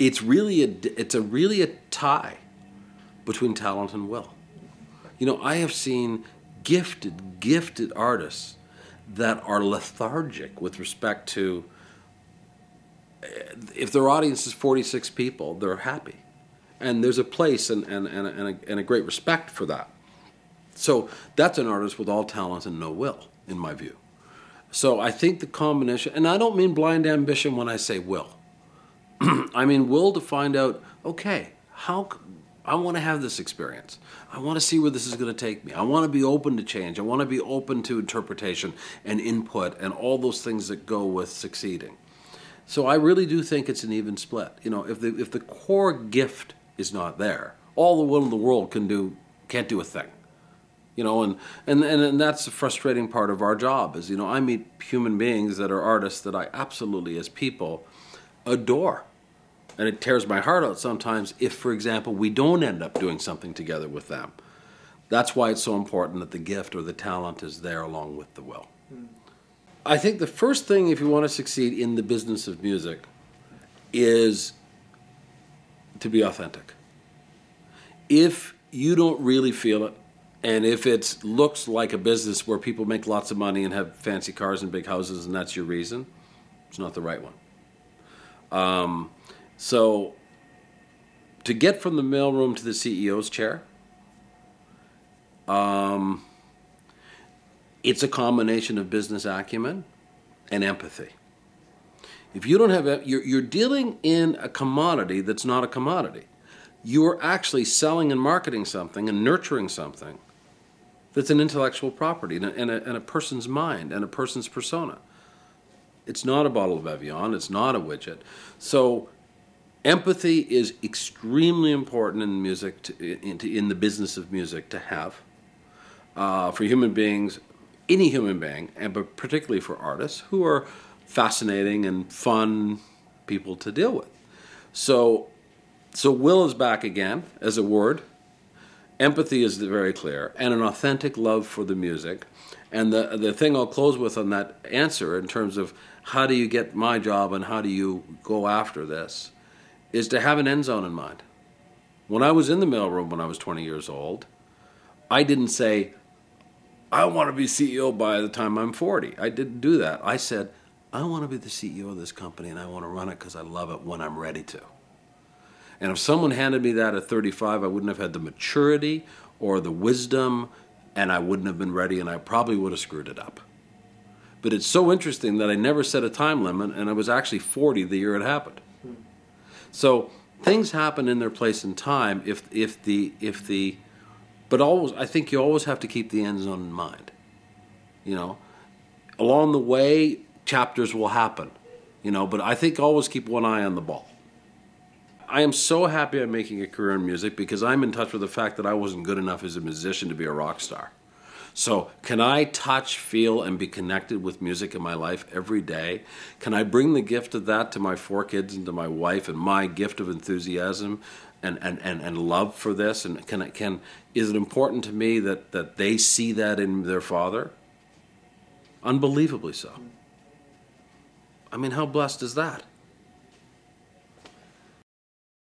it's really a tie between talent and will. You know, I have seen gifted artists that are lethargic with respect to, if their audience is 46 people, they're happy. And there's a place and a great respect for that. So that's an artist with all talent and no will, in my view. So I think the combination, and I don't mean blind ambition when I say will. I mean will to find out, okay, I want to have this experience. I want to see where this is going to take me. I want to be open to change. I want to be open to interpretation and input and all those things that go with succeeding. So I really do think it's an even split. You know, if the core gift is not there, all the will in the world can't do a thing. You know, and that's the frustrating part of our job is, you know, I meet human beings that are artists that I absolutely, as people, adore. And it tears my heart out sometimes if, for example, we don't end up doing something together with them. That's why it's so important that the gift or the talent is there along with the will. I think the first thing, if you want to succeed in the business of music, is to be authentic. If you don't really feel it, and if it looks like a business where people make lots of money and have fancy cars and big houses and that's your reason, it's not the right one. So to get from the mailroom to the CEO's chair, it's a combination of business acumen and empathy. If you don't have, you're dealing in a commodity that's not a commodity. You're actually selling and marketing something and nurturing something that's an intellectual property and a person's mind and a person's persona. It's not a bottle of Evian. It's not a widget. So empathy is extremely important in music, in the business of music, to have for human beings, any human being, but particularly for artists who are fascinating and fun people to deal with. So will is back again as a word. Empathy is very clear, and an authentic love for the music. And the thing I'll close with on that answer in terms of how do you get my job and how do you go after this is to have an end zone in mind. When I was in the mailroom when I was 20 years old, I didn't say, I want to be CEO by the time I'm 40. I didn't do that. I said, I want to be the CEO of this company and I want to run it because I love it when I'm ready to. And if someone handed me that at 35, I wouldn't have had the maturity or the wisdom, and I wouldn't have been ready, and I probably would have screwed it up. But it's so interesting that I never set a time limit, and I was actually 40 the year it happened. So things happen in their place and time but always, I think you always have to keep the end zone in mind. You know, along the way, chapters will happen, you know, but I think always keep one eye on the ball. I am so happy I'm making a career in music because I'm in touch with the fact that I wasn't good enough as a musician to be a rock star. So can I touch, feel, and be connected with music in my life every day? Can I bring the gift of that to my 4 kids and to my wife and my gift of enthusiasm and love for this? And is it important to me that they see that in their father? Unbelievably so. I mean, how blessed is that?